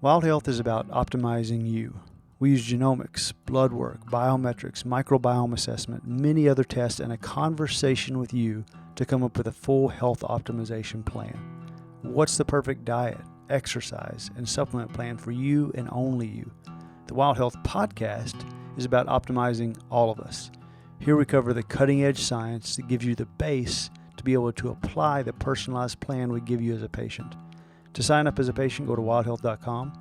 Wild Health is about optimizing you. We use genomics, blood work, biometrics, microbiome assessment, many other tests, and a conversation with you to come up with a full health optimization plan. What's the perfect diet, exercise, and supplement plan for you and only you? The Wild Health podcast is about optimizing all of us. Here we cover the cutting edge science that gives you the base to be able to apply the personalized plan we give you as a patient. To sign up as a patient, go to wildhealth.com.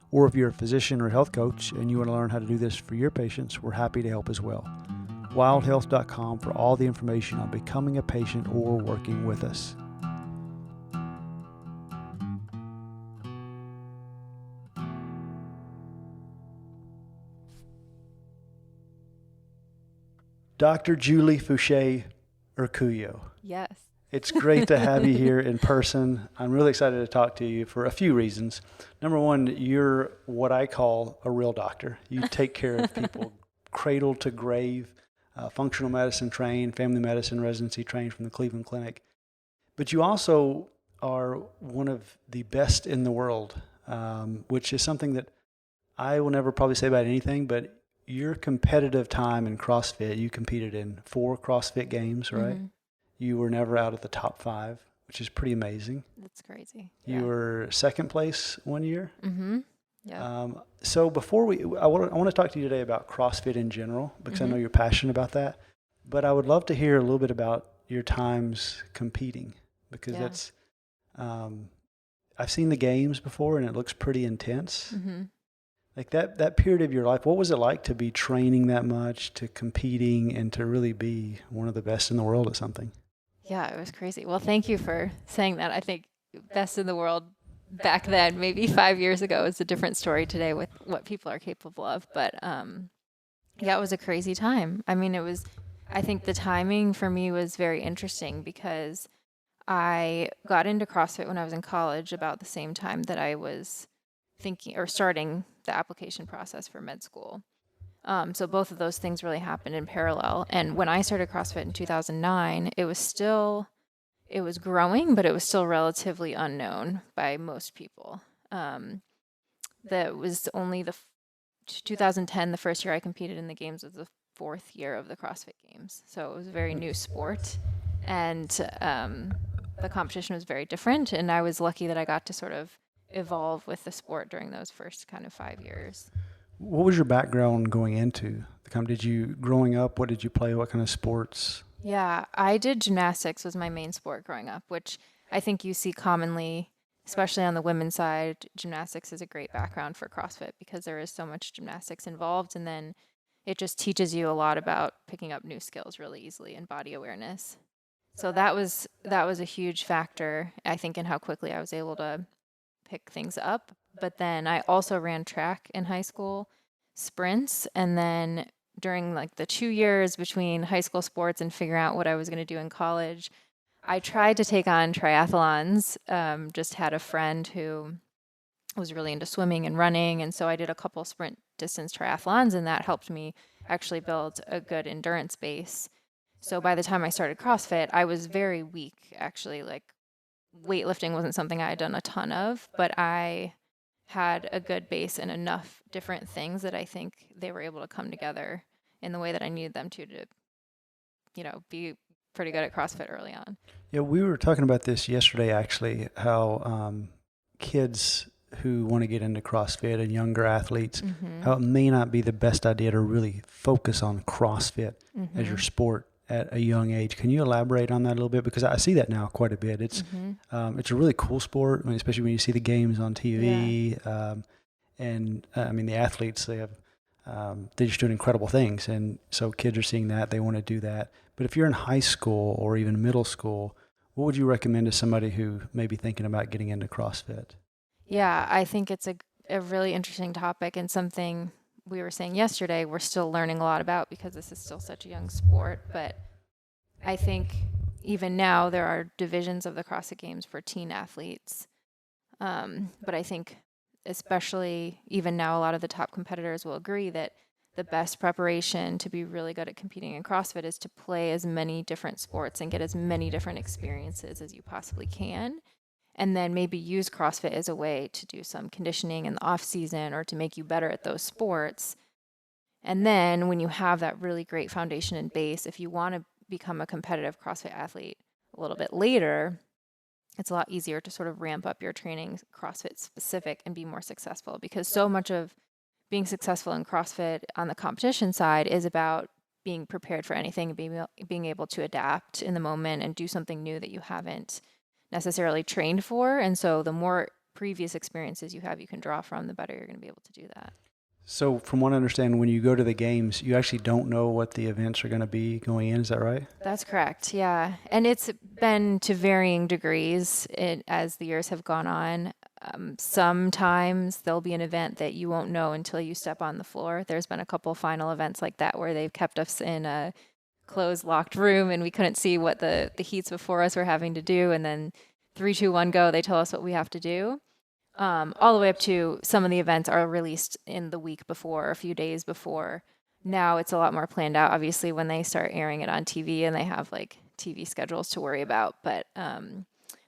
Or if you're a physician or health coach and you want to learn how to do this for your patients, we're happy to help as well. Wildhealth.com for all the information on becoming a patient or working with us. Dr. Julie Foucher-Urcuyo. Yes. It's great to have you here in person. I'm really excited to talk to you for a few reasons. Number one, you're what I call a real doctor. You take care of people cradle to grave, functional medicine trained, family medicine residency trained from the Cleveland Clinic. But you also are one of the best in the world, which is something that I will never probably say about anything, but your competitive time in CrossFit, you competed in 4 CrossFit Games, right? Mm-hmm. You were never out of the top 5, which is pretty amazing. That's crazy. You were second place one year. Mm-hmm. Yeah. So before I want to talk to you today about CrossFit in general, because I know you're passionate about that. But I would love to hear a little bit about your times competing, because that's, I've seen the games before and it looks pretty intense. Mm-hmm. Like that period of your life, what was it like to be training that much, to competing, and to really be one of the best in the world at something? Yeah, it was crazy. Well, thank you for saying that. I think best in the world back then, maybe 5 years ago, is a different story today with what people are capable of. But it was a crazy time. I mean, I think the timing for me was very interesting because I got into CrossFit when I was in college about the same time that I was thinking or starting the application process for med school. So both of those things really happened in parallel. And when I started CrossFit in 2009, it was growing, but it was still relatively unknown by most people. That was only 2010, the first year I competed in the games, was the 4th year of the CrossFit Games. So it was a very new sport, and the competition was very different. And I was lucky that I got to sort of evolve with the sport during those first kind of 5 years. What was your background going into the company? Growing up, what did you play? What kind of sports? Yeah, I did gymnastics was my main sport growing up, which I think you see commonly, especially on the women's side. Gymnastics is a great background for CrossFit because there is so much gymnastics involved, and then it just teaches you a lot about picking up new skills really easily and body awareness. So that was a huge factor, I think, in how quickly I was able to pick things up. But then I also ran track in high school, sprints, and then during like the 2 years between high school sports and figuring out what I was going to do in college, I tried to take on triathlons. Just had a friend who was really into swimming and running, and so I did a couple sprint distance triathlons, and that helped me actually build a good endurance base. So by the time I started CrossFit, I was very weak, actually. Like, weightlifting wasn't something I had done a ton of, but I had a good base and enough different things that I think they were able to come together in the way that I needed them to be pretty good at CrossFit early on. Yeah, we were talking about this yesterday, actually, how kids who want to get into CrossFit and younger athletes, how it may not be the best idea to really focus on CrossFit as your sport at a young age. Can you elaborate on that a little bit? Because I see that now quite a bit. It's it's a really cool sport, I mean, especially when you see the games on TV. The athletes, they just doing incredible things. And so kids are seeing that, they want to do that. But if you're in high school or even middle school, what would you recommend to somebody who may be thinking about getting into CrossFit? Yeah, I think it's a really interesting topic and something we were saying yesterday we're still learning a lot about because this is still such a young sport. But I think even now there are divisions of the CrossFit Games for teen athletes. But I think especially even now a lot of the top competitors will agree that the best preparation to be really good at competing in CrossFit is to play as many different sports and get as many different experiences as you possibly can. and then maybe use CrossFit as a way to do some conditioning in the off season or to make you better at those sports. And then when you have that really great foundation and base, if you want to become a competitive CrossFit athlete a little bit later, it's a lot easier to sort of ramp up your training CrossFit specific and be more successful, because so much of being successful in CrossFit on the competition side is about being prepared for anything and being able to adapt in the moment and do something new that you haven't necessarily trained for. And so the more previous experiences you have, you can draw from, the better you're going to be able to do that. So from what I understand, when you go to the games, you actually don't know what the events are going to be going in. Is that right? That's correct. Yeah. And it's been to varying degrees as the years have gone on. Sometimes there'll be an event that you won't know until you step on the floor. There's been a couple final events like that where they've kept us in a closed, locked room and we couldn't see what the heats before us were having to do. And then 3, 2, 1, go, they tell us what we have to do. All the way up to some of the events are released in the week before, a few days before. Now it's a lot more planned out, obviously, when they start airing it on TV and they have like TV schedules to worry about. But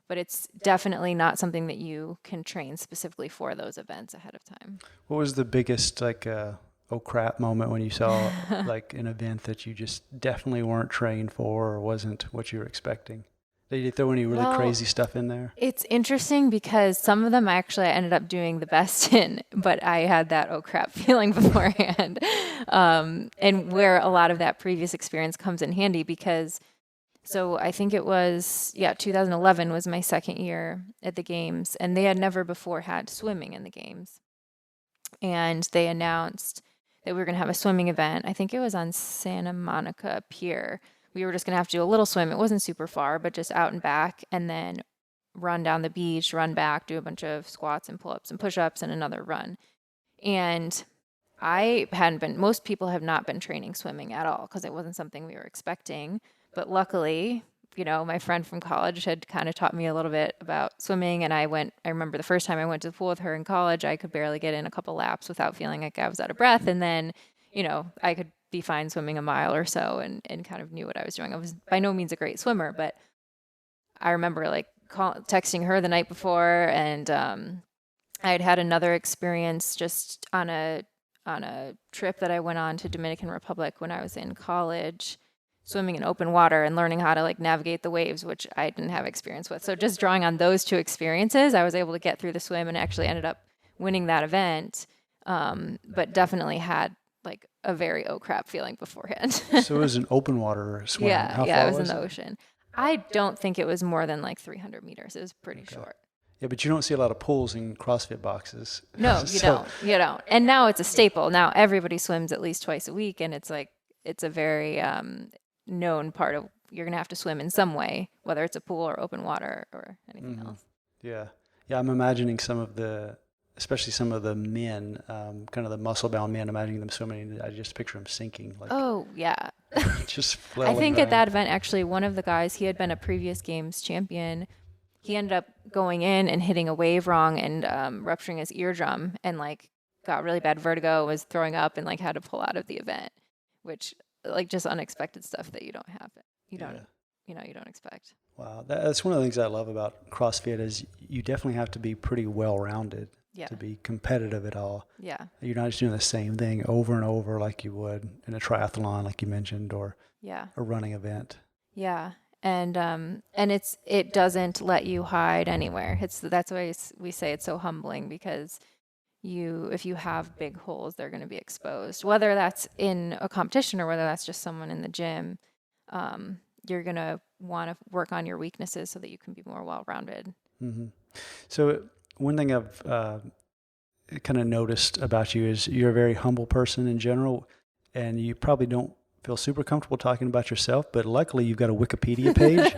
it's definitely not something that you can train specifically for those events ahead of time. What was the biggest oh crap moment when you saw like an event that you just definitely weren't trained for or wasn't what you were expecting? Did you throw any really crazy stuff in there? It's interesting because some of them I ended up doing the best in, but I had that oh crap feeling beforehand. And where a lot of that previous experience comes in handy, because so I think it was, 2011 was my second year at the games, and they had never before had swimming in the games. And they announced that we were going to have a swimming event. I think it was on Santa Monica Pier. We were just going to have to do a little swim. It wasn't super far, but just out and back, and then run down the beach, run back, do a bunch of squats and pull-ups and push-ups and another run. And most people have not been training swimming at all because it wasn't something we were expecting. But luckily, my friend from college had kind of taught me a little bit about swimming. And I remember the first time I went to the pool with her in college, I could barely get in a couple laps without feeling like I was out of breath. And then, I could be fine swimming a mile or so and kind of knew what I was doing. I was by no means a great swimmer, but I remember texting her the night before, and I had another experience just on a trip that I went on to Dominican Republic when I was in college, swimming in open water and learning how to navigate the waves, which I didn't have experience with. So just drawing on those two experiences, I was able to get through the swim and actually ended up winning that event. But definitely had a very oh crap feeling beforehand. So it was an open water swim. Yeah, How far it was in the ocean. I don't think it was more than 300 meters. It was pretty short. Yeah, but you don't see a lot of pools in CrossFit boxes. No, you don't. You don't. And now it's a staple. Now everybody swims at least twice a week, and it's a very known part of, you're going to have to swim in some way, whether it's a pool or open water or anything else. Yeah. Yeah, I'm imagining especially some of the men, kind of the muscle-bound men, imagining them swimming. I just picture them sinking. Oh, yeah. Just flailing I think around. at that event, actually, one of the guys, he had been a previous games champion. He ended up going in and hitting a wave wrong and rupturing his eardrum and got really bad vertigo, was throwing up, and had to pull out of the event, which just unexpected stuff that you don't have. You don't expect. Wow. That's one of the things I love about CrossFit is you definitely have to be pretty well-rounded. Yeah. To be competitive at all. Yeah. You're not just doing the same thing over and over like you would in a triathlon, like you mentioned, or a running event. Yeah. And it doesn't let you hide anywhere. That's why we say it's so humbling, because if you have big holes, they're going to be exposed, whether that's in a competition or whether that's just someone in the gym. You're going to want to work on your weaknesses so that you can be more well-rounded. Mm-hmm. So one thing I've kind of noticed about you is you're a very humble person in general, and you probably don't feel super comfortable talking about yourself, but luckily you've got a Wikipedia page.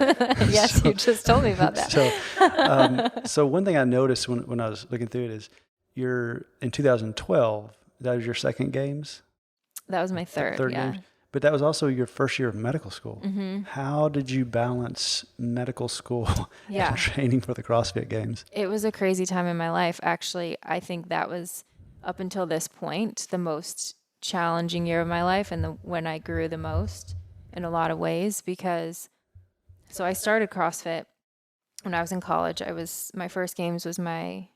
Yes, you just told me about that. So one thing I noticed when I was looking through it is you're in 2012, that was your second games? That was my third games? But that was also your first year of medical school. Mm-hmm. How did you balance medical school and training for the CrossFit Games? It was a crazy time in my life. Actually, I think that was, up until this point, the most challenging year of my life, and when I grew the most in a lot of ways, because I started CrossFit when I was in college. My first games was my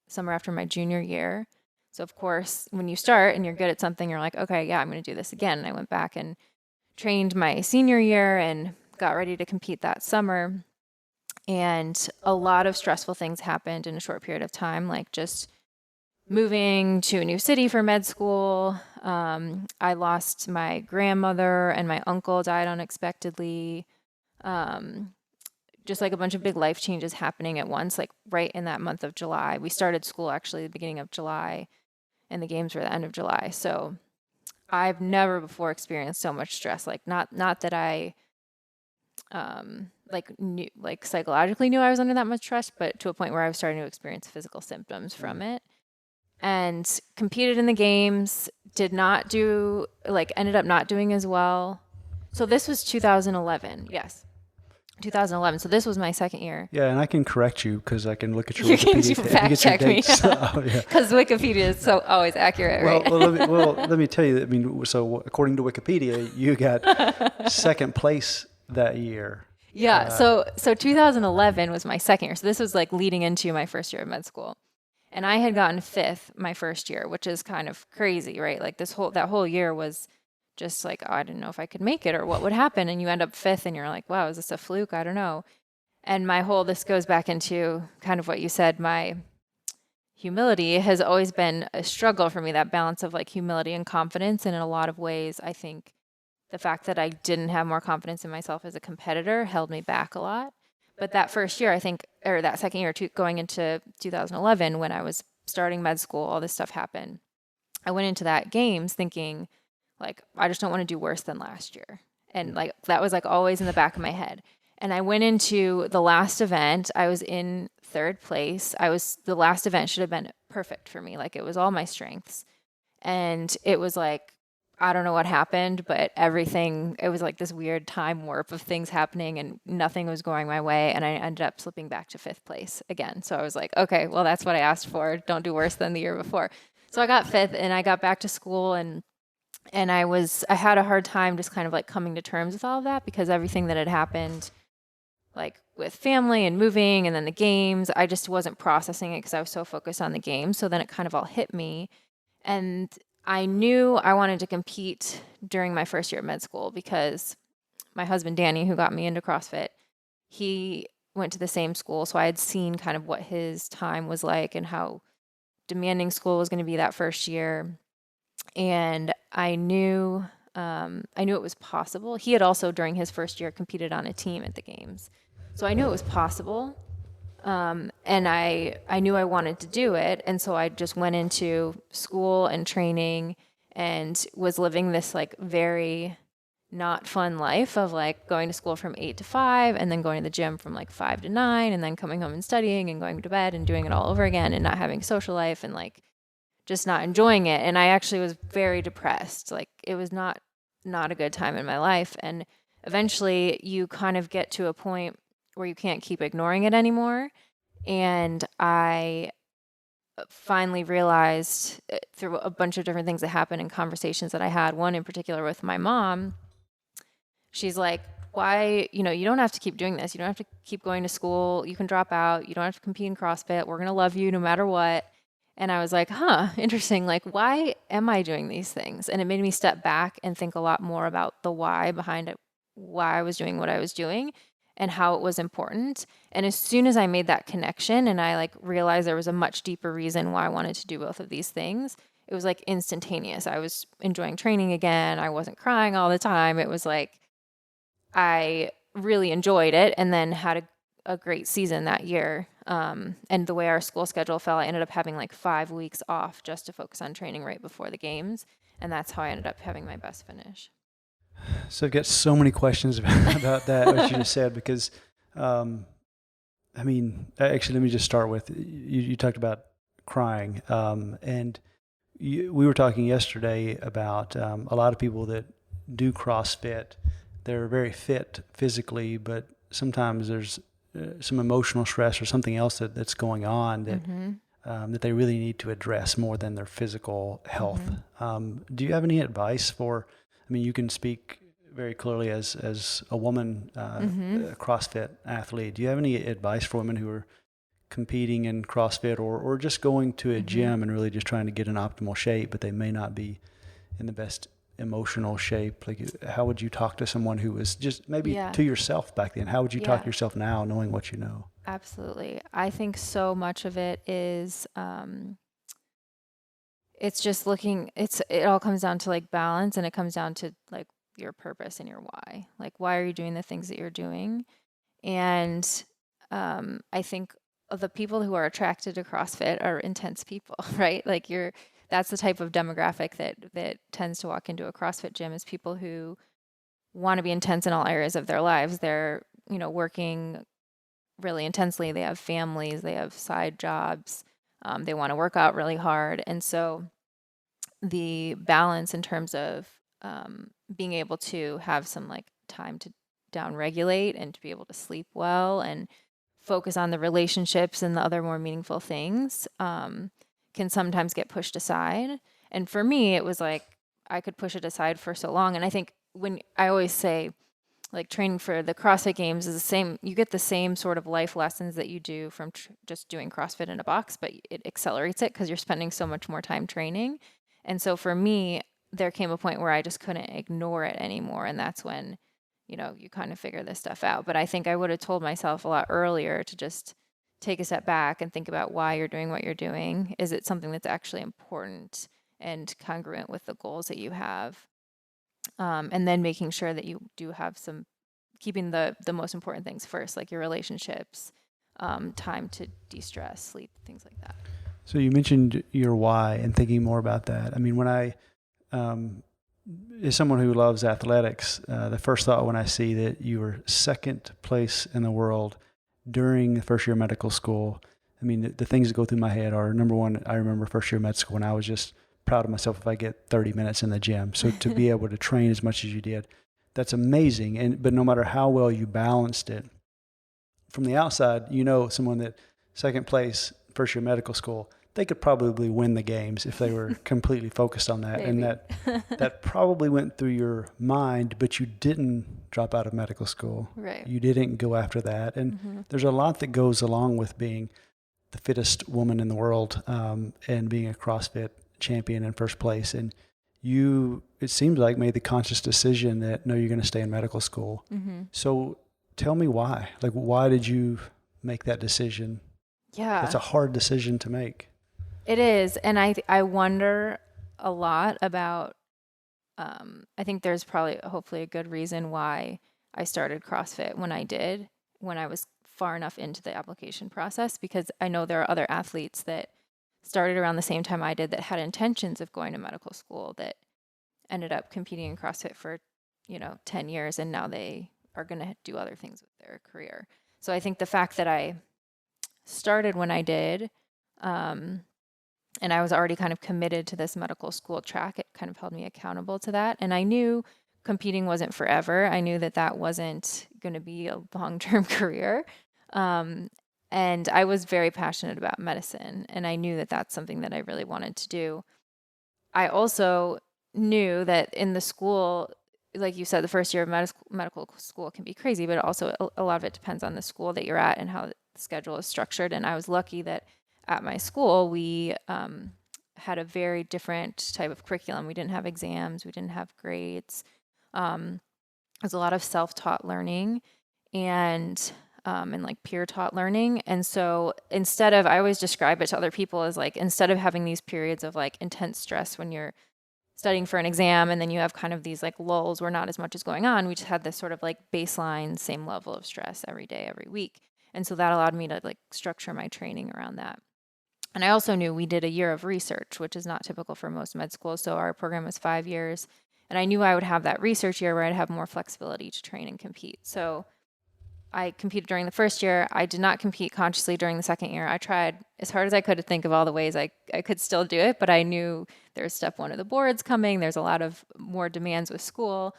summer after my junior year. So of course, when you start and you're good at something, you're like, okay, yeah, I'm going to do this again. And I went back and trained my senior year and got ready to compete that summer. And a lot of stressful things happened in a short period of time, like just moving to a new city for med school. I lost my grandmother and my uncle died unexpectedly. Just like a bunch of big life changes happening at once, like right in that month of July. We started school actually the beginning of July, and the games were the end of July. So I've never before experienced so much stress. Like not that I like psychologically knew I was under that much stress, but to a point where I was starting to experience physical symptoms from it. And competed in the games, ended up not doing as well. So this was 2011. Yes. 2011. So this was my second year. Yeah, and I can correct you because I can look at your You can Wikipedia. fact check me. Oh, yeah. Because Wikipedia is so always accurate, right? Let me tell you. I mean, so according to Wikipedia, you got second place that year. Yeah. So 2011 was my second year. So this was like leading into my first year of med school. And I had gotten fifth my first year, which is kind of crazy, right? Like that whole year was just like, oh, I didn't know if I could make it or what would happen. And you end up fifth and you're like, wow, is this a fluke? I don't know. And this goes back into kind of what you said, my humility has always been a struggle for me, that balance of like humility and confidence. And in a lot of ways, I think the fact that I didn't have more confidence in myself as a competitor held me back a lot. But that first year, I think, or that second year, going into 2011, when I was starting med school, all this stuff happened. I went into that games thinking, like, I just don't want to do worse than last year. And like, that was like always in the back of my head. And I went into the last event. I was in third place. The last event should have been perfect for me. Like, it was all my strengths. And it was like, I don't know what happened, but it was like this weird time warp of things happening and nothing was going my way. And I ended up slipping back to fifth place again. So I was like, okay, well, that's what I asked for. Don't do worse than the year before. So I got fifth and I got back to school and I had a hard time just kind of like coming to terms with all of that because everything that had happened, like with family and moving and then the games, I just wasn't processing it because I was so focused on the games. So then it kind of all hit me. And I knew I wanted to compete during my first year of med school because my husband, Danny, who got me into CrossFit, he went to the same school. So I had seen kind of what his time was like and how demanding school was going to be that first year. And I knew it was possible. He had also, during his first year, competed on a team at the games. So I knew it was possible. And I knew I wanted to do it. And so I just went into school and training and was living this like very not fun life of like going to school from 8 to 5 and then going to the gym from like 5 to 9 and then coming home and studying and going to bed and doing it all over again and not having social life and like just not enjoying it. And I actually was very depressed. Like it was not a good time in my life. And eventually you kind of get to a point where you can't keep ignoring it anymore. And I finally realized through a bunch of different things that happened in conversations that I had, one in particular with my mom, she's like, why, you don't have to keep doing this. You don't have to keep going to school. You can drop out. You don't have to compete in CrossFit. We're going to love you no matter what. And I was like, interesting. Like, why am I doing these things? And it made me step back and think a lot more about the why behind it, why I was doing what I was doing and how it was important. And as soon as I made that connection and I like realized there was a much deeper reason why I wanted to do both of these things, it was like instantaneous. I was enjoying training again. I wasn't crying all the time. It was like, I really enjoyed it and then had a great season that year. And the way our school schedule fell, I ended up having like 5 weeks off just to focus on training right before the games. And that's how I ended up having my best finish. So I've got so many questions about that, what you just said, because, actually, let me just start with, you talked about crying. And we were talking yesterday about a lot of people that do CrossFit. They're very fit physically, but sometimes there's some emotional stress or something else that's going on that that they really need to address more than their physical health. Do you have any advice for? I mean, you can speak very clearly as a woman, Mm-hmm. a CrossFit athlete. Do you have any advice for women who are competing in CrossFit or just going to a Mm-hmm. gym and really just trying to get in optimal shape, but they may not be in the best emotional shape? Like, how would you talk to someone who was just maybe Yeah. to yourself back then? How would you talk Yeah. to yourself now, knowing what you know? Absolutely. I think so much of it is it's just looking it all comes down to like balance, and it comes down to like your purpose and your why. Like, why are you doing the things that you're doing? And I think the people who are attracted to CrossFit are intense people, right? Like, that's the type of demographic that tends to walk into a CrossFit gym, is people who want to be intense in all areas of their lives. They're, working really intensely. They have families, they have side jobs, they want to work out really hard. And so the balance in terms of being able to have some like time to down regulate and to be able to sleep well and focus on the relationships and the other more meaningful things can sometimes get pushed aside. And for me, it was like I could push it aside for so long. And I think when I always say, like, training for the CrossFit Games is the same. You get the same sort of life lessons that you do from just doing CrossFit in a box, but it accelerates it because you're spending so much more time training. And so for me, there came a point where I just couldn't ignore it anymore. And that's when, you kind of figure this stuff out. But I think I would have told myself a lot earlier to just take a step back and think about why you're doing what you're doing. Is it something that's actually important and congruent with the goals that you have? And then making sure that you do have some, keeping the most important things first, like your relationships, time to de-stress, sleep, things like that. So you mentioned your why and thinking more about that. I mean, when I, um, as someone who loves athletics, the first thought when I see that you were second place in the world during the first year of medical school, I mean, the things that go through my head are, number one, I remember first year of med school and I was just proud of myself if I get 30 minutes in the gym. So to be able to train as much as you did, that's amazing. But no matter how well you balanced it, from the outside, someone that second place, first year medical school, they could probably win the games if they were completely focused on that. And that probably went through your mind, but you didn't drop out of medical school. Right. You didn't go after that. And there's a lot that goes along with being the fittest woman in the world, and being a CrossFit champion in first place. And you, it seems like, made the conscious decision that, no, you're going to stay in medical school. So tell me why. Like, why did you make that decision? Yeah. It's a hard decision to make. It is. And I wonder a lot about, I think there's probably, hopefully, a good reason why I started CrossFit when I did, when I was far enough into the application process, because I know there are other athletes that started around the same time I did that had intentions of going to medical school that ended up competing in CrossFit for, 10 years, and now they are going to do other things with their career. So I think the fact that I started when I did, and I was already kind of committed to this medical school track, it kind of held me accountable to that. And I knew competing wasn't forever. I knew that wasn't going to be a long-term career. And I was very passionate about medicine, and I knew that that's something that I really wanted to do. I also knew that in the school, like you said, the first year of medical school can be crazy, but also a lot of it depends on the school that you're at and how the schedule is structured. And I was lucky that at my school, we had a very different type of curriculum. We didn't have exams, we didn't have grades. It was a lot of self-taught learning and like peer-taught learning. And so instead of, I always describe it to other people as like, instead of having these periods of like intense stress when you're studying for an exam and then you have kind of these like lulls where not as much is going on, we just had this sort of like baseline, same level of stress every day, every week. And so that allowed me to like structure my training around that. And I also knew we did a year of research, which is not typical for most med schools. So our program was 5 years. And I knew I would have that research year where I'd have more flexibility to train and compete. So I competed during the first year. I did not compete consciously during the second year. I tried as hard as I could to think of all the ways I could still do it, but I knew there's step 1 of the boards coming. There's a lot of more demands with school.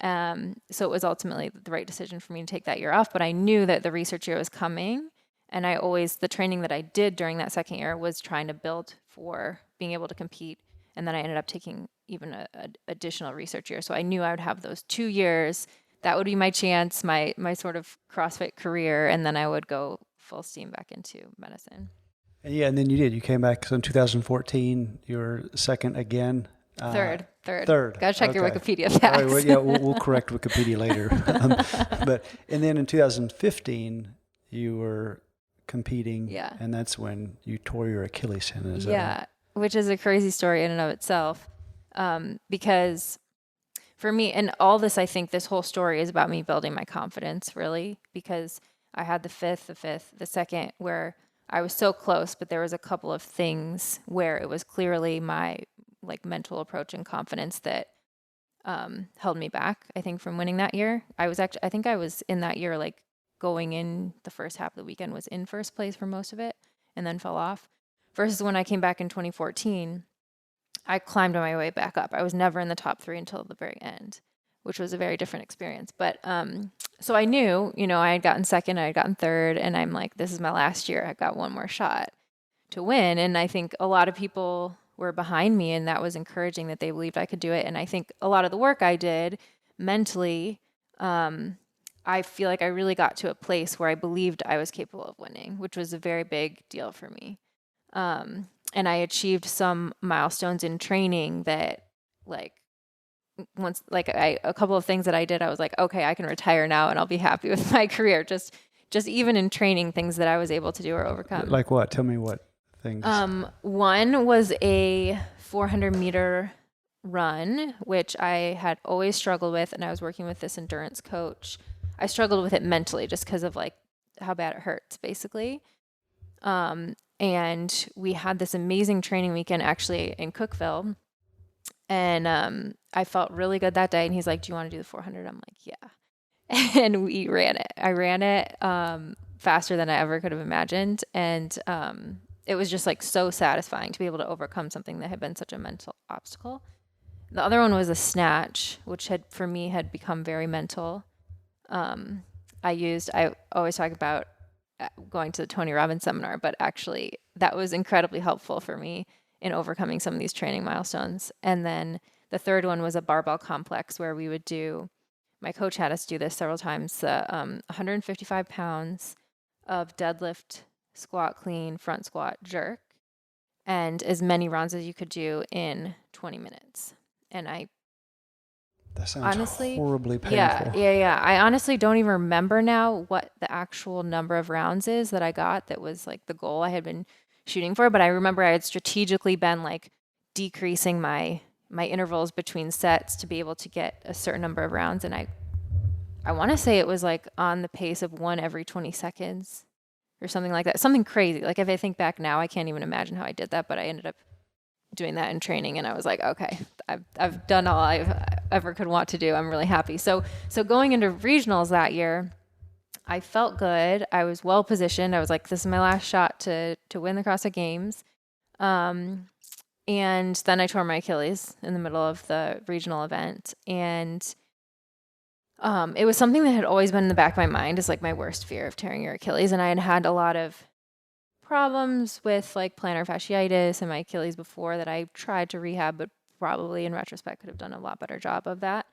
So it was ultimately the right decision for me to take that year off, but I knew that the research year was coming. And the training that I did during that second year was trying to build for being able to compete And then I ended up taking even a additional research year. So I knew I would have those 2 years. That would be my chance, my sort of CrossFit career, and then I would go full steam back into medicine. And yeah, and then you did. You came back. So in 2014, you were second again. Third. Third. Gotta check your Okay. Wikipedia All facts. right, well, yeah, we'll correct Wikipedia later. And then in 2015, you were competing. Yeah. And that's when you tore your Achilles tendon. Is that Yeah, which is a crazy story in and of itself. Because for me, and all this, I think this whole story is about me building my confidence, really, because I had the fifth, the second, where I was so close, but there was a couple of things where it was clearly my like mental approach and confidence that held me back, I think, from winning that year. I think I was in that year, like going in the first half of the weekend was in first place for most of it and then fell off. Versus when I came back in 2014, I climbed my way back up. I was never in the top 3 until the very end, which was a very different experience. But so I knew, I had gotten second, I had gotten third, and I'm like, this is my last year. I've got one more shot to win. And I think a lot of people were behind me, and that was encouraging that they believed I could do it. And I think a lot of the work I did mentally, I feel like I really got to a place where I believed I was capable of winning, which was a very big deal for me. And I achieved some milestones in training that a couple of things that I did, I was like, okay, I can retire now and I'll be happy with my career. Just even in training, things that I was able to do or overcome. Like what? Tell me what things. One was a 400-meter run, which I had always struggled with. And I was working with this endurance coach. I struggled with it mentally just because of like how bad it hurts, basically. And we had this amazing training weekend actually in Cookeville. And I felt really good that day. And he's like, do you want to do the 400? I'm like, yeah. And we ran it. I ran it faster than I ever could have imagined. And it was just like so satisfying to be able to overcome something that had been such a mental obstacle. The other one was a snatch, which for me had become very mental. I always talk about going to the Tony Robbins seminar, but actually that was incredibly helpful for me in overcoming some of these training milestones. And then the third one was a barbell complex where we would my coach had us do this several times, 155 pounds of deadlift, squat, clean, front squat, jerk, and as many rounds as you could do in 20 minutes. And that sounds honestly, horribly painful. Yeah. I honestly don't even remember now what the actual number of rounds is that I got. That was like the goal I had been shooting for. But I remember I had strategically been like decreasing my intervals between sets to be able to get a certain number of rounds. And I want to say it was like on the pace of 1 every 20 seconds or something like that. Something crazy. Like if I think back now, I can't even imagine how I did that, but I ended up doing that in training, and I was like, okay, I've done all I ever could want to do. I'm really happy. So going into regionals that year, I felt good. I was well positioned. I was like, this is my last shot to win the CrossFit Games. And then I tore my Achilles in the middle of the regional event, and it was something that had always been in the back of my mind as like my worst fear of tearing your Achilles, and I had had a lot of problems with like plantar fasciitis and my Achilles before that I tried to rehab, but probably in retrospect could have done a lot better job of that.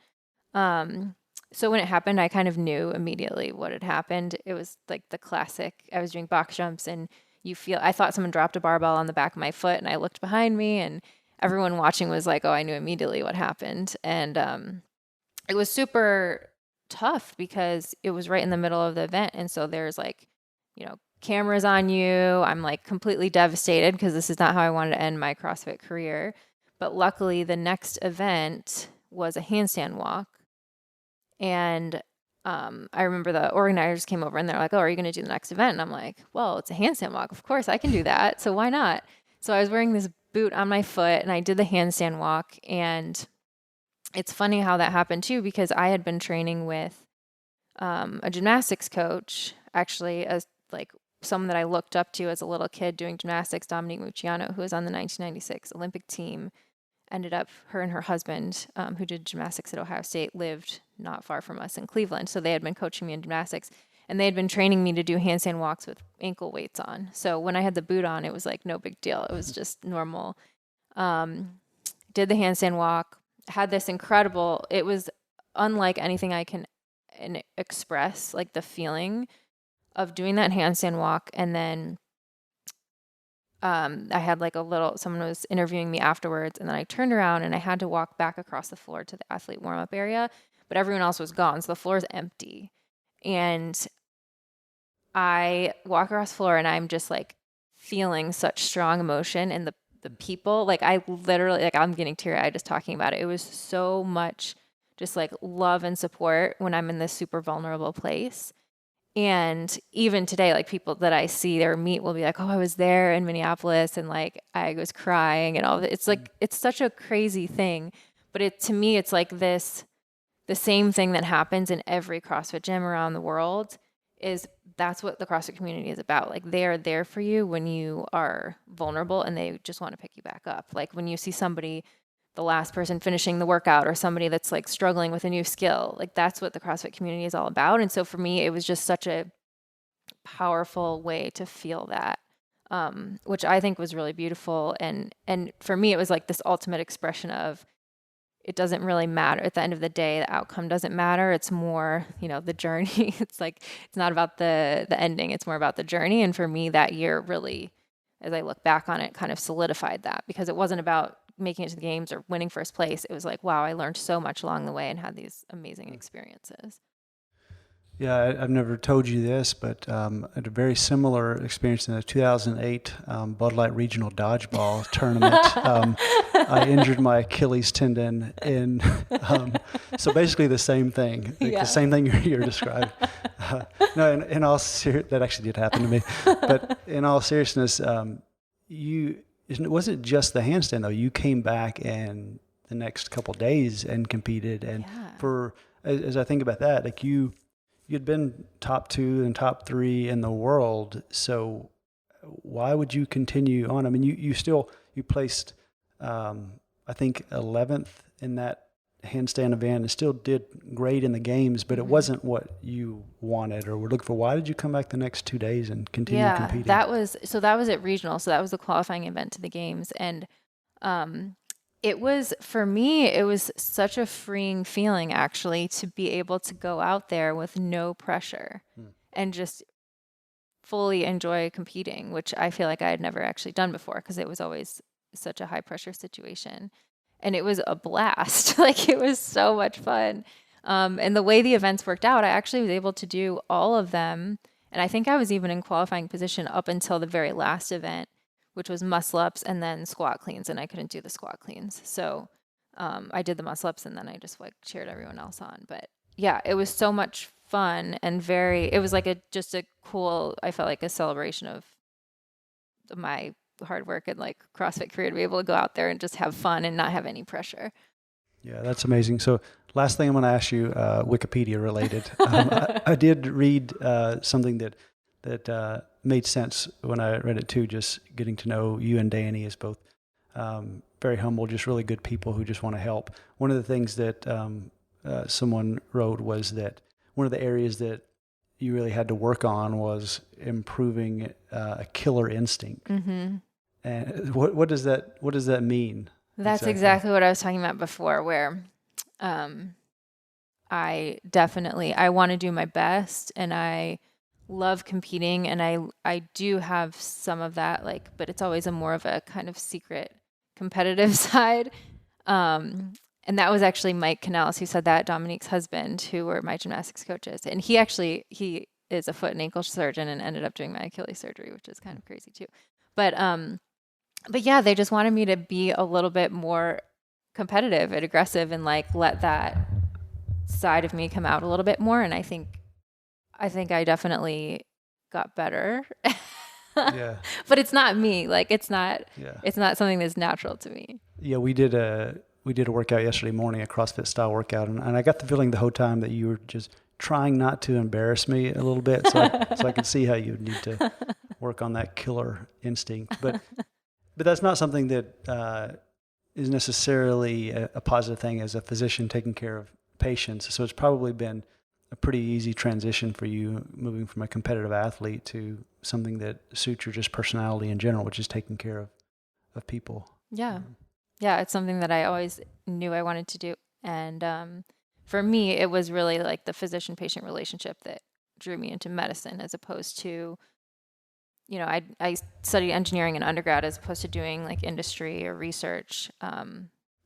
So when it happened, I kind of knew immediately what had happened. It was like the classic, I was doing box jumps and I thought someone dropped a barbell on the back of my foot, and I looked behind me and everyone watching was like, oh, I knew immediately what happened. And it was super tough because it was right in the middle of the event. And so there's like, cameras on you. I'm like completely devastated because this is not how I wanted to end my CrossFit career. But luckily the next event was a handstand walk. And I remember the organizers came over and they're like, oh, are you going to do the next event? And I'm like, well, it's a handstand walk. Of course I can do that. So why not? So I was wearing this boot on my foot and I did the handstand walk. And it's funny how that happened too, because I had been training with a gymnastics coach, actually, as like someone that I looked up to as a little kid doing gymnastics, Dominique Mucciano, who was on the 1996 Olympic team. Ended up, her and her husband, who did gymnastics at Ohio State, lived not far from us in Cleveland. So they had been coaching me in gymnastics, and they had been training me to do handstand walks with ankle weights on. So when I had the boot on, it was like no big deal. It was just normal. did the handstand walk, had this incredible, it was unlike anything I can express, like the feeling of doing that handstand walk. And then I had like someone was interviewing me afterwards, and then I turned around and I had to walk back across the floor to the athlete warm-up area, but everyone else was gone. So the floor is empty. And I walk across the floor and I'm just like feeling such strong emotion, and the people, like I literally, like I'm getting teary-eyed just talking about it. It was so much just like love and support when I'm in this super vulnerable place. And even today, like people that I see or meet will be like, oh, I was there in Minneapolis and like I was crying and all that. It's like, it's such a crazy thing. But to me, it's like the same thing that happens in every CrossFit gym around the world. That's what the CrossFit community is about. Like they are there for you when you are vulnerable, and they just want to pick you back up. Like when you see somebody, the last person finishing the workout, or somebody that's like struggling with a new skill, like that's what the CrossFit community is all about. And so for me, it was just such a powerful way to feel that, which I think was really beautiful. And for me, it was like this ultimate expression of, it doesn't really matter at the end of the day, the outcome doesn't matter. It's more, the journey. It's like, it's not about the ending. It's more about the journey. And for me that year really, as I look back on it, kind of solidified that, because it wasn't about making it to the games or winning first place. It was like, wow, I learned so much along the way and had these amazing experiences. Yeah, I've never told you this, but I had a very similar experience in the 2008 Bud Light Regional Dodgeball Tournament. I injured my Achilles tendon so basically the same thing, the same thing you're describing. No, in all that actually did happen to me. But in all seriousness, it wasn't just the handstand though. You came back and the next couple of days and competed, and as I think about that, like you'd been top 2 and top 3 in the world. So why would you continue on? I mean, you placed, I think 11th in that handstand event and still did great in the games, but it wasn't what you wanted or were looking for. Why did you come back the next 2 days and continue competing? That was at regional. So that was the qualifying event to the games. And, it was, for me, it was such a freeing feeling actually to be able to go out there with no pressure and just fully enjoy competing, which I feel like I had never actually done before, because it was always such a high pressure situation. And it was a blast. Like it was so much fun. And the way the events worked out, I actually was able to do all of them. And I think I was even in qualifying position up until the very last event, which was muscle ups and then squat cleans, and I couldn't do the squat cleans. So I did the muscle ups, and then I just like cheered everyone else on. But yeah, it was so much fun and it was like just a cool, I felt like a celebration of my hard work and like CrossFit career, to be able to go out there and just have fun and not have any pressure. Yeah, that's amazing. So last thing I'm going to ask you, Wikipedia related. I did read something that made sense when I read it too, just getting to know you and Danny as both very humble, just really good people who just want to help. One of the things that someone wrote was that one of the areas that you really had to work on was improving a killer instinct. Mm-hmm. And what does that mean? That's exactly what I was talking about before, where I want to do my best, and I love competing, and I do have some of that, like, but it's always a more of a kind of secret competitive side. And that was actually Mike Canales who said that, Dominique's husband, who were my gymnastics coaches. And he is a foot and ankle surgeon and ended up doing my Achilles surgery, which is kind of crazy too. But yeah, they just wanted me to be a little bit more competitive and aggressive and like let that side of me come out a little bit more. And I think I definitely got better. Yeah. But it's not me. Like it's not something that's natural to me. Yeah, we did a workout yesterday morning, a CrossFit style workout, and I got the feeling the whole time that you were just trying not to embarrass me a little bit, so I could see how you would need to work on that killer instinct. But that's not something that is necessarily a positive thing as a physician taking care of patients. So it's probably been a pretty easy transition for you moving from a competitive athlete to something that suits your just personality in general, which is taking care of people. Yeah. Yeah, it's something that I always knew I wanted to do. And for me, it was really like the physician-patient relationship that drew me into medicine, as opposed to, I studied engineering in undergrad as opposed to doing like industry or research.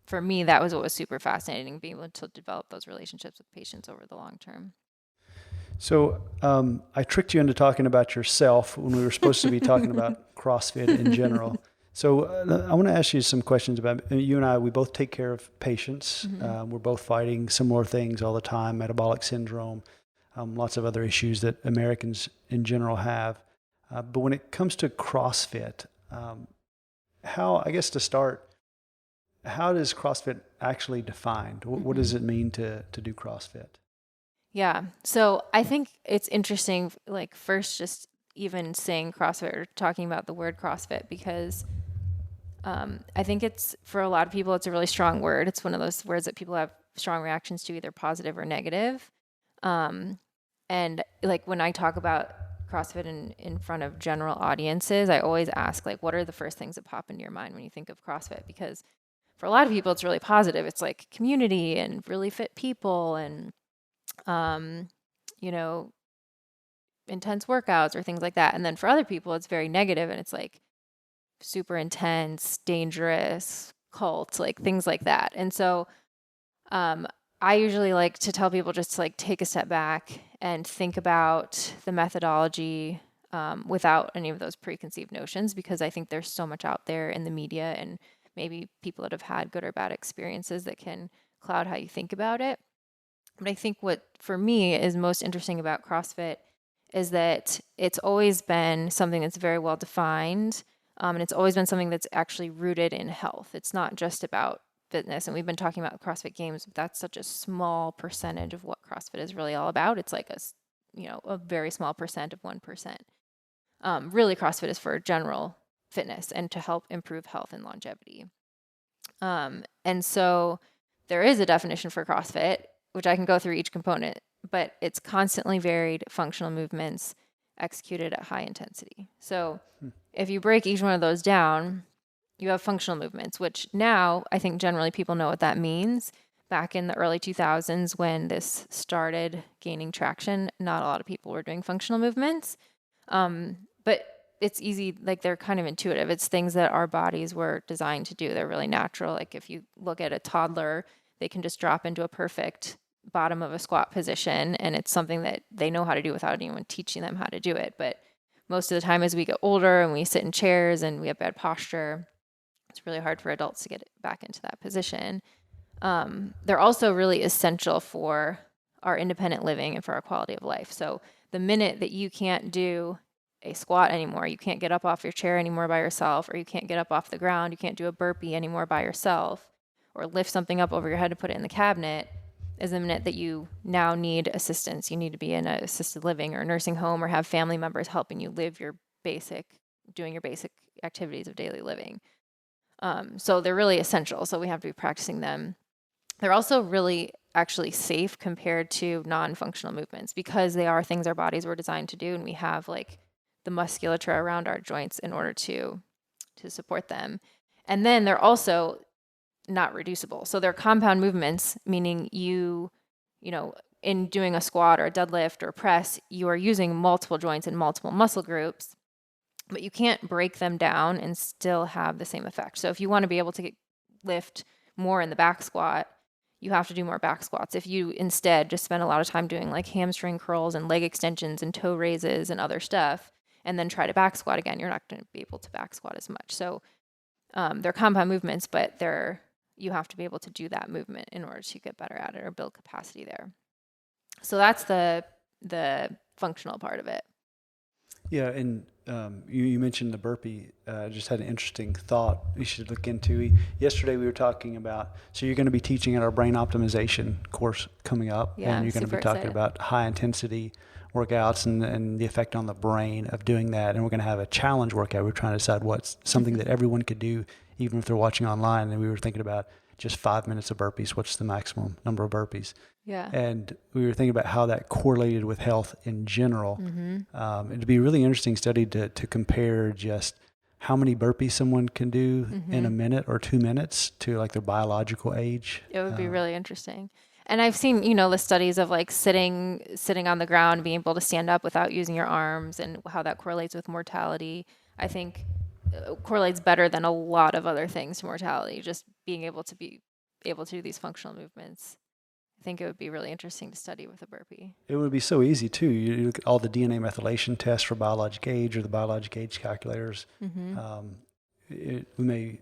For me, that was what was super fascinating, being able to develop those relationships with patients over the long term. So I tricked you into talking about yourself when we were supposed to be talking about CrossFit in general. So I want to ask you some questions about you and I. We both take care of patients. We're both fighting similar things all the time: metabolic syndrome, lots of other issues that Americans in general have. But when it comes to CrossFit, I guess to start, how does CrossFit actually defined? What does it mean to do CrossFit? Yeah. So I think it's interesting, like, first, just even saying CrossFit or talking about the word CrossFit, because I think it's, for a lot of people, it's a really strong word. It's one of those words that people have strong reactions to, either positive or negative. And like when I talk about CrossFit in front of general audiences, I always ask, like, what are the first things that pop into your mind when you think of CrossFit? Because for a lot of people, it's really positive. It's like community and really fit people and, um, you know, intense workouts or things like that. And then for other people, it's very negative and it's like super intense, dangerous, cult, like things like that. And so I usually like to tell people just to like take a step back and think about the methodology without any of those preconceived notions, because I think there's so much out there in the media and maybe people that have had good or bad experiences that can cloud how you think about it. But I think what for me is most interesting about CrossFit is that it's always been something that's very well defined. And it's always been something that's actually rooted in health. It's not just about fitness. And we've been talking about CrossFit Games, but that's such a small percentage of what CrossFit is really all about. It's like a very small percent of 1%. Really, CrossFit is for general fitness and to help improve health and longevity. And so there is a definition for CrossFit, which I can go through each component, but it's constantly varied functional movements executed at high intensity. So if you break each one of those down, you have functional movements, which now I think generally people know what that means. Back in the early 2000s, when this started gaining traction, not a lot of people were doing functional movements. But it's easy, like they're kind of intuitive. It's things that our bodies were designed to do. They're really natural. Like if you look at a toddler, they can just drop into a perfect bottom of a squat position, and it's something that they know how to do without anyone teaching them how to do it. But most of the time as we get older and we sit in chairs and we have bad posture, it's really hard for adults to get back into that position. They're also really essential for our independent living and for our quality of life. So the minute that you can't do a squat anymore, you can't get up off your chair anymore by yourself, or you can't get up off the ground, you can't do a burpee anymore by yourself, or lift something up over your head to put it in the cabinet, is the minute that you now need assistance. You need to be in an assisted living or a nursing home, or have family members helping you live doing your basic activities of daily living. So they're really essential. So we have to be practicing them. They're also really actually safe compared to non-functional movements, because they are things our bodies were designed to do, and we have like the musculature around our joints in order to support them. And then they're also not reducible. So they're compound movements, meaning in doing a squat or a deadlift or a press, you are using multiple joints and multiple muscle groups, but you can't break them down and still have the same effect. So if you want to be able to lift more in the back squat, you have to do more back squats. If you instead just spend a lot of time doing like hamstring curls and leg extensions and toe raises and other stuff, and then try to back squat again, you're not going to be able to back squat as much. So they're compound movements, but you have to be able to do that movement in order to get better at it or build capacity there. So that's the functional part of it. Yeah, and you mentioned the burpee. I just had an interesting thought you should look into. Yesterday we were talking about, so you're going to be teaching at our brain optimization course coming up, Yeah, and you're going to be talking about high intensity workouts and the effect on the brain of doing that. And we're going to have a challenge workout. We're trying to decide what's something that everyone could do, even if they're watching online. And we were thinking about just 5 minutes of burpees. What's the maximum number of burpees? Yeah. And we were thinking about how that correlated with health in general. Mm-hmm. It'd be a really interesting study to compare just how many burpees someone can do in a minute or 2 minutes to like their biological age. It would be really interesting. And I've seen, the studies of like sitting on the ground, being able to stand up without using your arms, and how that correlates with mortality. I think correlates better than a lot of other things to mortality, just being able to do these functional movements. I think it would be really interesting to study with a burpee. It would be so easy too. You look at all the DNA methylation tests for biologic age or the biologic age calculators. That may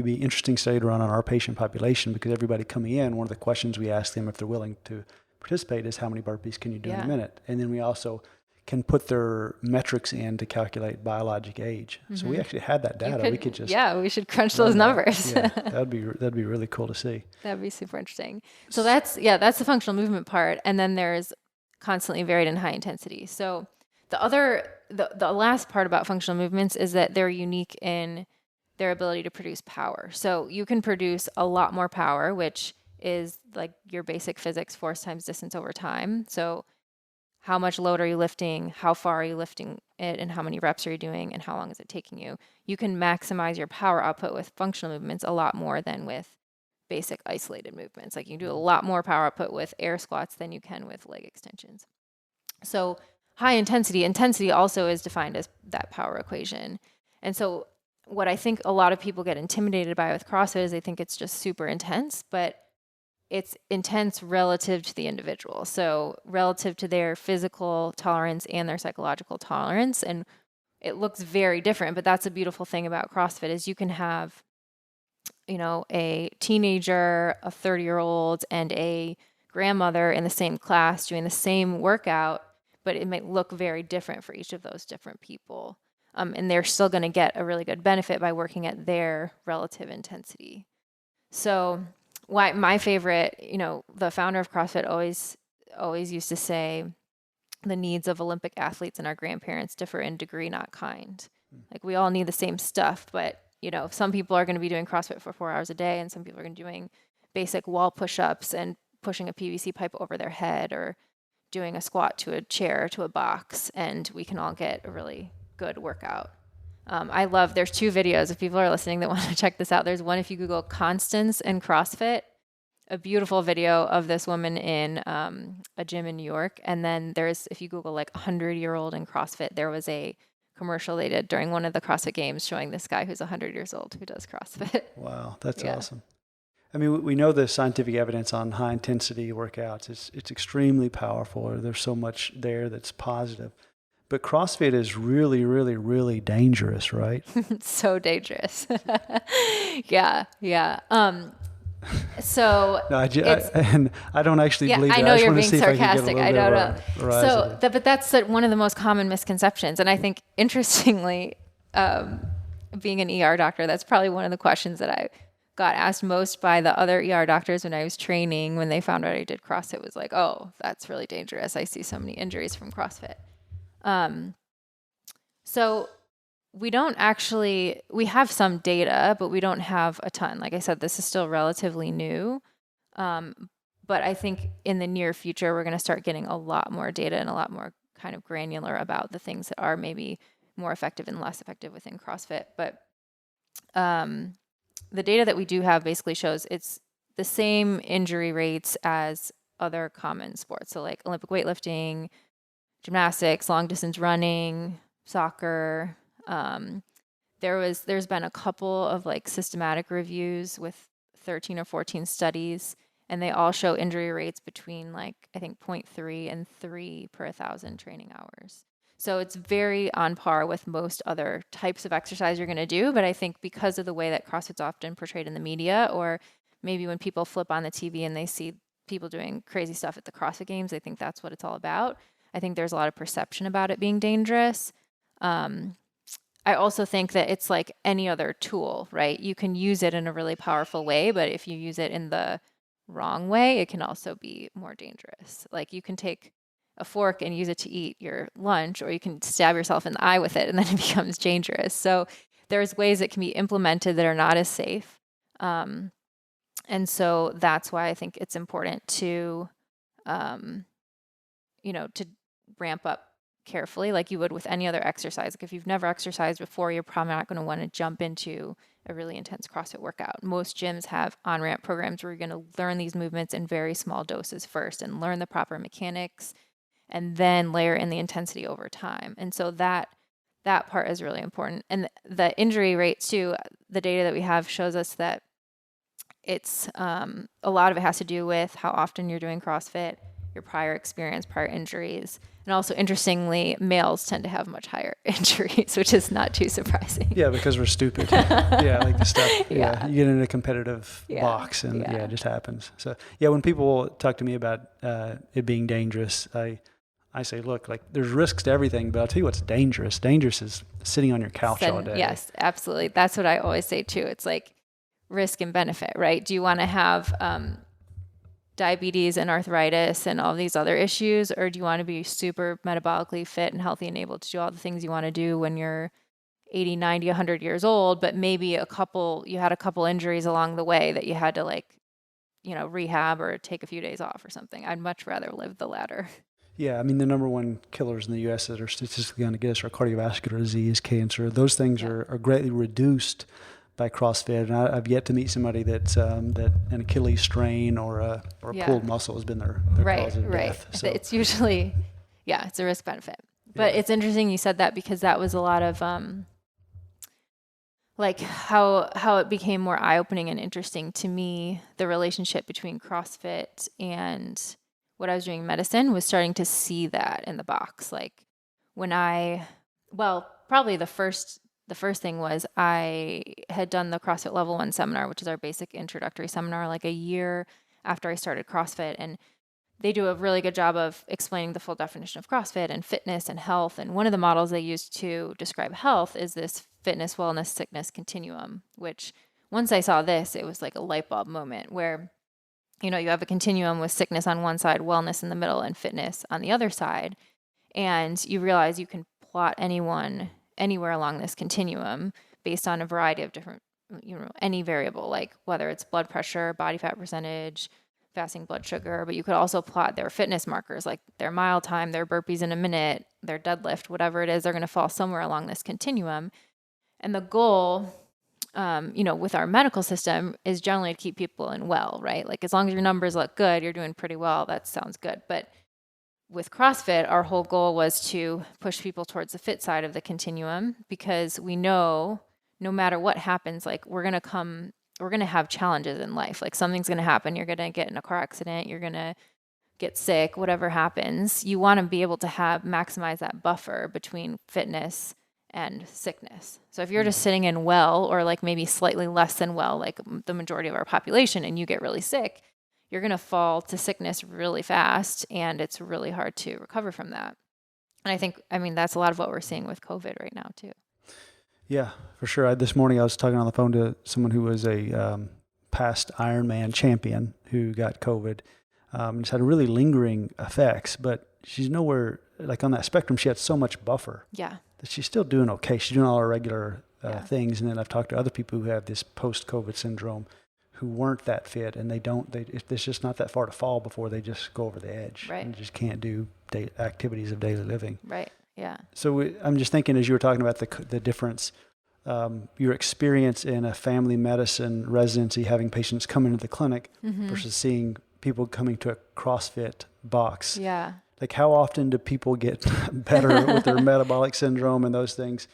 be an interesting study to run on our patient population, because everybody coming in, one of the questions we ask them if they're willing to participate is how many burpees can you do in a minute? And then we also can put their metrics in to calculate biologic age. So we actually had that data. We could just we should crunch those numbers. Yeah, that'd be really cool to see. That'd be super interesting. So that's the functional movement part, and then there's constantly varied and high intensity. So the last part about functional movements is that they're unique in their ability to produce power. So you can produce a lot more power, which is like your basic physics, force times distance over time. So how much load are you lifting? How far are you lifting it? And how many reps are you doing? And how long is it taking you? You can maximize your power output with functional movements a lot more than with basic isolated movements. Like you can do a lot more power output with air squats than you can with leg extensions. So high intensity also is defined as that power equation. And so what I think a lot of people get intimidated by with CrossFit is they think it's just super intense, but it's intense relative to the individual. So relative to their physical tolerance and their psychological tolerance. And it looks very different, but that's a beautiful thing about CrossFit is you can have, a teenager, a 30-year-old, and a grandmother in the same class doing the same workout, but it might look very different for each of those different people. And they're still going to get a really good benefit by working at their relative intensity. So why my favorite, the founder of CrossFit always used to say the needs of Olympic athletes and our grandparents differ in degree, not kind. Like we all need the same stuff, but some people are going to be doing CrossFit for 4 hours a day, and some people are going to be doing basic wall push-ups and pushing a PVC pipe over their head, or doing a squat to a chair to a box, and we can all get a really good workout. There's 2 videos if people are listening that want to check this out. There's one if you Google Constance and CrossFit, a beautiful video of this woman in a gym in New York. And then there's, if you Google like 100-year-old in CrossFit, there was a commercial they did during one of the CrossFit Games showing this guy who's 100 years old who does CrossFit. Wow, that's awesome. I mean, we know the scientific evidence on high intensity workouts. It's extremely powerful. There's so much there that's positive. But CrossFit is really, really, really dangerous, right? It's so dangerous. Yeah. So no, I don't actually believe that. I know you're being sarcastic. I don't know. So, but that's one of the most common misconceptions. And I think, interestingly, being an ER doctor, that's probably one of the questions that I got asked most by the other ER doctors when I was training. When they found out I did CrossFit, was like, "Oh, that's really dangerous. I see so many injuries from CrossFit." So we have some data, but we don't have a ton. Like I said, this is still relatively new. But I think in the near future, we're going to start getting a lot more data and a lot more kind of granular about the things that are maybe more effective and less effective within CrossFit. But the data that we do have basically shows it's the same injury rates as other common sports. So like Olympic weightlifting, gymnastics, long distance running, soccer. There's been a couple of like systematic reviews with 13 or 14 studies, and they all show injury rates between like, I think 0.3 and 3 per 1,000 training hours. So it's very on par with most other types of exercise you're going to do. But I think because of the way that CrossFit's often portrayed in the media, or maybe when people flip on the TV and they see people doing crazy stuff at the CrossFit Games, they think that's what it's all about. I think there's a lot of perception about it being dangerous. I also think that it's like any other tool, right? You can use it in a really powerful way, but if you use it in the wrong way, it can also be more dangerous. Like you can take a fork and use it to eat your lunch, or you can stab yourself in the eye with it and then it becomes dangerous. So there's ways it can be implemented that are not as safe. And so that's why I think it's important to, to ramp up carefully like you would with any other exercise. Like if you've never exercised before, you're probably not going to want to jump into a really intense CrossFit workout. Most gyms have on-ramp programs where you're going to learn these movements in very small doses first and learn the proper mechanics and then layer in the intensity over time. And so that part is really important. And the injury rates too, the data that we have shows us that it's a lot of it has to do with how often you're doing CrossFit, your prior experience, prior injuries. And also, interestingly, males tend to have much higher injuries, which is not too surprising. Yeah, because we're stupid. Yeah, like the stuff. Yeah. You get in a competitive box and it just happens. So yeah, when people talk to me about it being dangerous, I say, look, like there's risks to everything, but I'll tell you what's dangerous. Dangerous is sitting on your couch all day. Yes, absolutely. That's what I always say too. It's like risk and benefit, right? Do you want to have diabetes and arthritis and all these other issues, or do you want to be super metabolically fit and healthy and able to do all the things you want to do when you're 80, 90, 100 years old, but maybe you had a couple injuries along the way that you had to rehab or take a few days off or something? I'd much rather live the latter. Yeah, I mean, the number one killers in the U.S. that are statistically going to get us are cardiovascular disease, cancer. Those things are greatly reduced by CrossFit, and I've yet to meet somebody that an Achilles strain or a pulled muscle has been their cause of death. So it's usually, it's a risk benefit. But it's interesting you said that, because that was a lot of like how it became more eye-opening and interesting to me. The relationship between CrossFit and what I was doing in medicine was starting to see that in the box. Like probably the first thing was I had done the CrossFit Level 1 seminar, which is our basic introductory seminar, like a year after I started CrossFit. And they do a really good job of explaining the full definition of CrossFit and fitness and health. And one of the models they use to describe health is this fitness, wellness, sickness continuum, which once I saw this, it was like a light bulb moment where you have a continuum with sickness on one side, wellness in the middle, and fitness on the other side. And you realize you can plot anyone anywhere along this continuum based on a variety of different, any variable, like whether it's blood pressure, body fat percentage, fasting blood sugar, but you could also plot their fitness markers, like their mile time, their burpees in a minute, their deadlift, whatever it is, they're going to fall somewhere along this continuum. And the goal with our medical system is generally to keep people in well, right? Like as long as your numbers look good, you're doing pretty well. That sounds good. But with CrossFit, our whole goal was to push people towards the fit side of the continuum, because we know no matter what happens, like we're going to have challenges in life. Like something's going to happen. You're going to get in a car accident. You're going to get sick, whatever happens. You want to be able to maximize that buffer between fitness and sickness. So if you're just sitting in well, or like maybe slightly less than well, like the majority of our population, and you get really sick, you're going to fall to sickness really fast, and it's really hard to recover from that. And I mean, that's a lot of what we're seeing with COVID right now too. Yeah, for sure. This morning I was talking on the phone to someone who was a past Ironman champion who got COVID. It's had really lingering effects, but she's nowhere, like on that spectrum, she had so much buffer. Yeah. That she's still doing okay. She's doing all her regular things. And then I've talked to other people who have this post-COVID syndrome who weren't that fit, and it's just not that far to fall before they just go over the edge. Right. And just can't do activities of daily living. Right. Yeah. So I'm just thinking, as you were talking about the difference, your experience in a family medicine residency, having patients come into the clinic versus seeing people coming to a CrossFit box. Yeah. Like how often do people get better with their metabolic syndrome and those things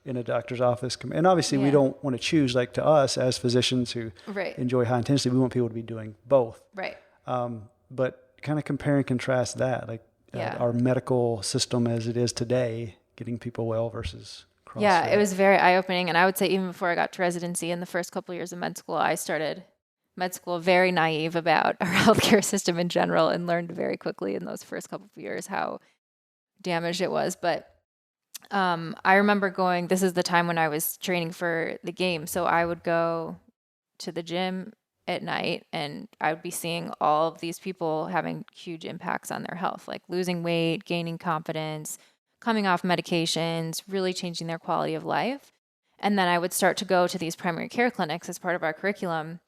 in a doctor's office? And obviously we don't want to choose, like to us as physicians who enjoy high intensity, we want people to be doing both. Right. But kind of compare and contrast that, like our medical system as it is today, getting people well versus CrossFit. Yeah, it was very eye-opening. And I would say even before I got to residency, in the first couple of years of med school, I started med school very naive about our healthcare system in general, and learned very quickly in those first couple of years how damaged it was. But I remember this is the time when I was training for the game. So I would go to the gym at night, and I would be seeing all of these people having huge impacts on their health, like losing weight, gaining confidence, coming off medications, really changing their quality of life. And then I would start to go to these primary care clinics as part of our curriculum.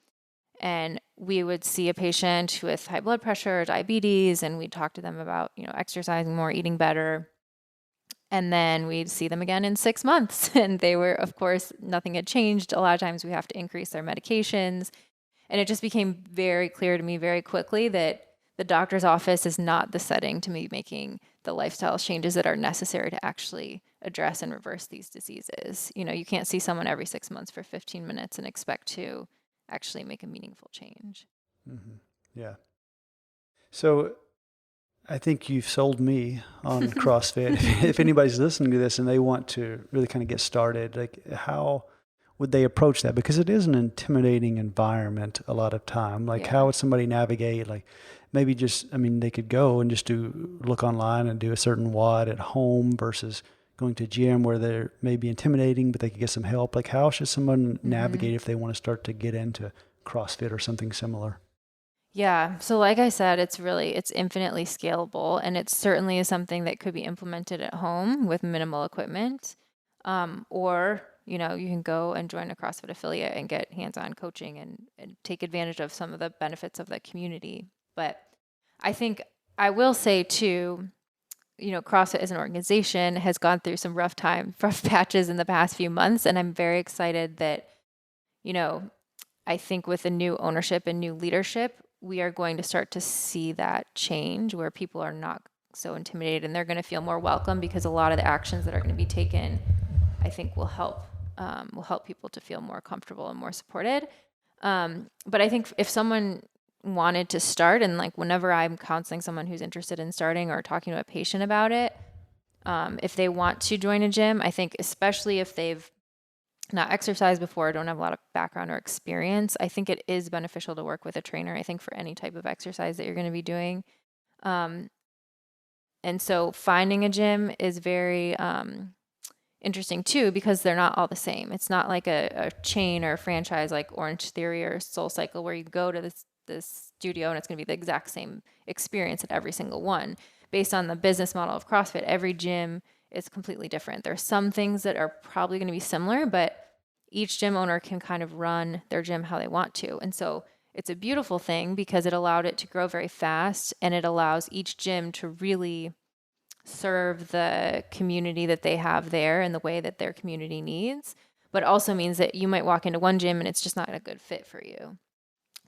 And we would see a patient with high blood pressure, diabetes, and we'd talk to them about, exercising more, eating better. And then we'd see them again in 6 months. And they were, of course, nothing had changed. A lot of times we have to increase their medications. And it just became very clear to me very quickly that the doctor's office is not the setting to be making the lifestyle changes that are necessary to actually address and reverse these diseases. You can't see someone every 6 months for 15 minutes and expect to actually make a meaningful change. Mm-hmm. Yeah. So I think you've sold me on CrossFit. If anybody's listening to this and they want to really kind of get started, like how would they approach that? Because it is an intimidating environment a lot of time. Like how would somebody navigate? Like maybe they could go and just look online and do a certain WOD at home versus going to a gym where they're maybe intimidating, but they could get some help. Like how should someone navigate if they want to start to get into CrossFit or something similar? Yeah. So like I said, it's infinitely scalable, and it certainly is something that could be implemented at home with minimal equipment. Or, you can go and join a CrossFit affiliate and get hands-on coaching and take advantage of some of the benefits of the community. But I think I will say too, CrossFit as an organization has gone through some rough patches in the past few months. And I'm very excited that, I think with the new ownership and new leadership, we are going to start to see that change where people are not so intimidated and they're going to feel more welcome, because a lot of the actions that are going to be taken, I think will help people to feel more comfortable and more supported. But I think if someone wanted to start, and like whenever I'm counseling someone who's interested in starting or talking to a patient about it, if they want to join a gym, I think especially if they've not exercised before, don't have a lot of background or experience, I think it is beneficial to work with a trainer, I think, for any type of exercise that you're going to be doing. And so finding a gym is very interesting too, because they're not all the same. It's not like a chain or a franchise like Orange Theory or Soul Cycle where you go to this studio and it's going to be the exact same experience at every single one. Based on the business model of CrossFit, every gym is completely different. There's some things that are probably going to be similar, but each gym owner can kind of run their gym how they want to. And so it's a beautiful thing because it allowed it to grow very fast, and it allows each gym to really serve the community that they have there in the way that their community needs, but also means that you might walk into one gym and it's just not a good fit for you.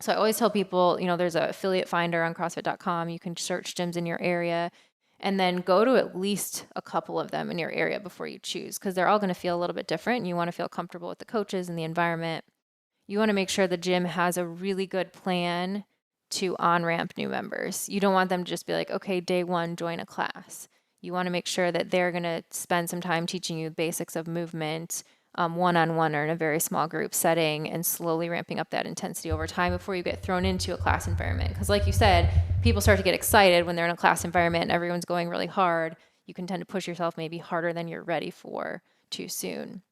So I always tell people, there's an affiliate finder on CrossFit.com. You can search gyms in your area and then go to at least a couple of them in your area before you choose, because they're all going to feel a little bit different, and you want to feel comfortable with the coaches and the environment. You want to make sure the gym has a really good plan to on-ramp new members. You don't want them to just be like, okay, day one, join a class. You want to make sure that they're going to spend some time teaching you the basics of movement, one-on-one or in a very small group setting, and slowly ramping up that intensity over time before you get thrown into a class environment. Because like you said, people start to get excited when they're in a class environment and everyone's going really hard. You can tend to push yourself maybe harder than you're ready for too soon.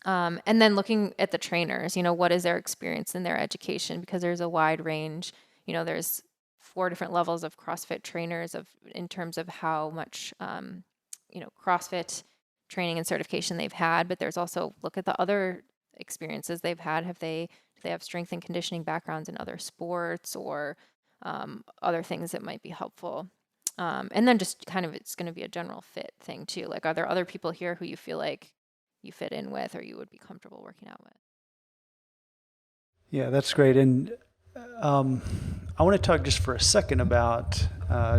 And then looking at the trainers, what is their experience in their education? Because there's a wide range. There's 4 different levels of CrossFit trainers in terms of how much, CrossFit training and certification they've had, but there's also look at the other experiences they've had. Do they have strength and conditioning backgrounds in other sports or other things that might be helpful? And then just kind of, it's going to be a general fit thing too. Like, are there other people here who you feel like you fit in with or you would be comfortable working out with? Yeah, that's great. And I want to talk just for a second about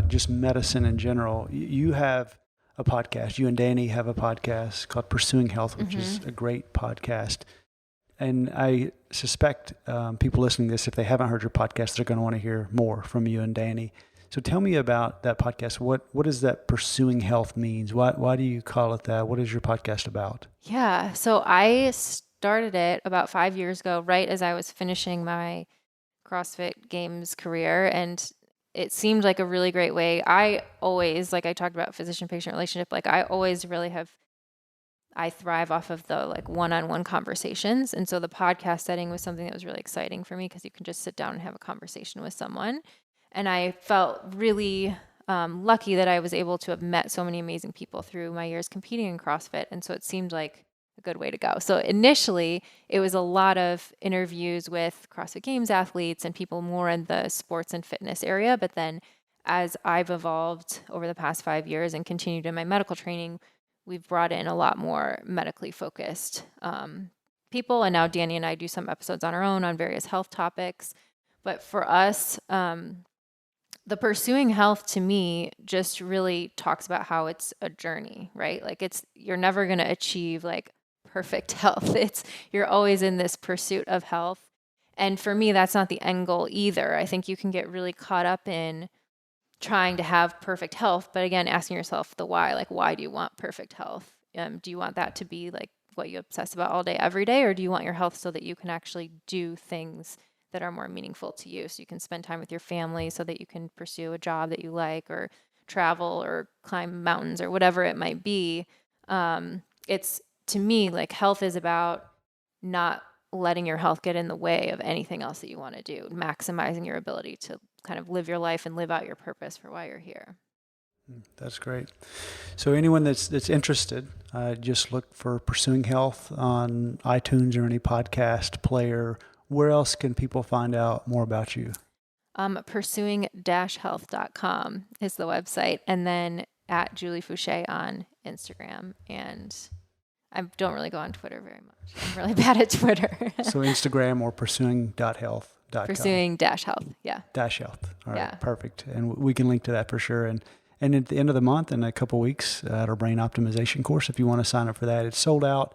just medicine in general. You have a podcast. You and Danny have a podcast called Pursuing Health, which is a great podcast. And I suspect people listening to this, if they haven't heard your podcast, they're going to want to hear more from you and Danny. So tell me about that podcast. What does that Pursuing Health means? Why do you call it that? What is your podcast about? Yeah. So I started it about 5 years ago, right as I was finishing my CrossFit Games career. And it seemed like a really great way. I always, like I talked about physician-patient relationship, like I always really I thrive off of the like one-on-one conversations. And so the podcast setting was something that was really exciting for me because you can just sit down and have a conversation with someone. And I felt really lucky that I was able to have met so many amazing people through my years competing in CrossFit. And so it seemed like a good way to go. So initially, it was a lot of interviews with CrossFit Games athletes and people more in the sports and fitness area. But then as I've evolved over the past 5 years and continued in my medical training, we've brought in a lot more medically focused people. And now Danny and I do some episodes on our own on various health topics. But for us, the pursuing health to me just really talks about how it's a journey, right? Like you're never going to achieve like perfect health. You're always in this pursuit of health. And for me, that's not the end goal either. I think you can get really caught up in trying to have perfect health, but again, asking yourself the why, like, why do you want perfect health? Do you want that to be like what you obsess about all day, every day? Or do you want your health so that you can actually do things that are more meaningful to you? So you can spend time with your family, so that you can pursue a job that you like, or travel or climb mountains or whatever it might be. It's, to me, like, health is about not letting your health get in the way of anything else that you want to do, maximizing your ability to kind of live your life and live out your purpose for why you're here. That's great. So anyone that's interested, just look for Pursuing Health on iTunes or any podcast player. Where else can people find out more about you? Pursuing-health.com is the website, and then at Julie Foucher on Instagram. And I don't really go on Twitter very much. I'm really bad at Twitter. So Instagram or pursuing.health. Pursuing-health, yeah. -health. All right, Yeah. perfect. And we can link to that for sure. And at the end of the month, in a couple of weeks, at our brain optimization course, if you want to sign up for that, it's sold out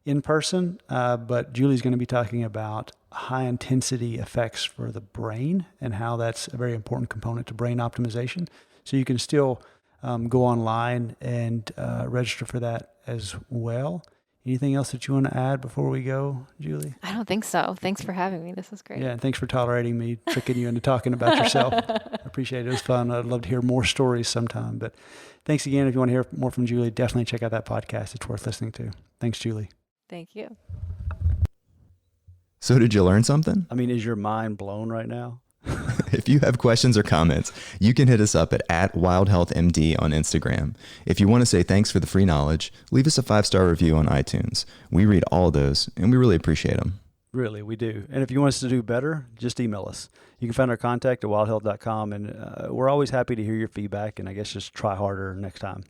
in person. But Julie's going to be talking about high intensity effects for the brain and how that's a very important component to brain optimization. So you can still go online and register for that as well. Anything else that you want to add before we go, Julie? I don't think so. Thanks for having me. This was great. Yeah, and thanks for tolerating me, tricking you into talking about yourself. I appreciate it. It was fun. I'd love to hear more stories sometime. But thanks again. If you want to hear more from Julie, definitely check out that podcast. It's worth listening to. Thanks, Julie. Thank you. So did you learn something? I mean, is your mind blown right now? If you have questions or comments, you can hit us up at WildHealthMD on Instagram. If you want to say thanks for the free knowledge, leave us a 5-star review on iTunes. We read all of those, and we really appreciate them. Really, we do. And if you want us to do better, just email us. You can find our contact at wildhealth.com, and we're always happy to hear your feedback, and I guess just try harder next time.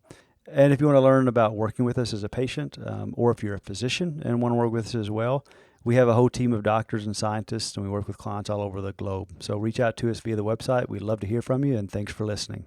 And if you want to learn about working with us as a patient, or if you're a physician and want to work with us as well, we have a whole team of doctors and scientists, and we work with clients all over the globe. So reach out to us via the website. We'd love to hear from you, and thanks for listening.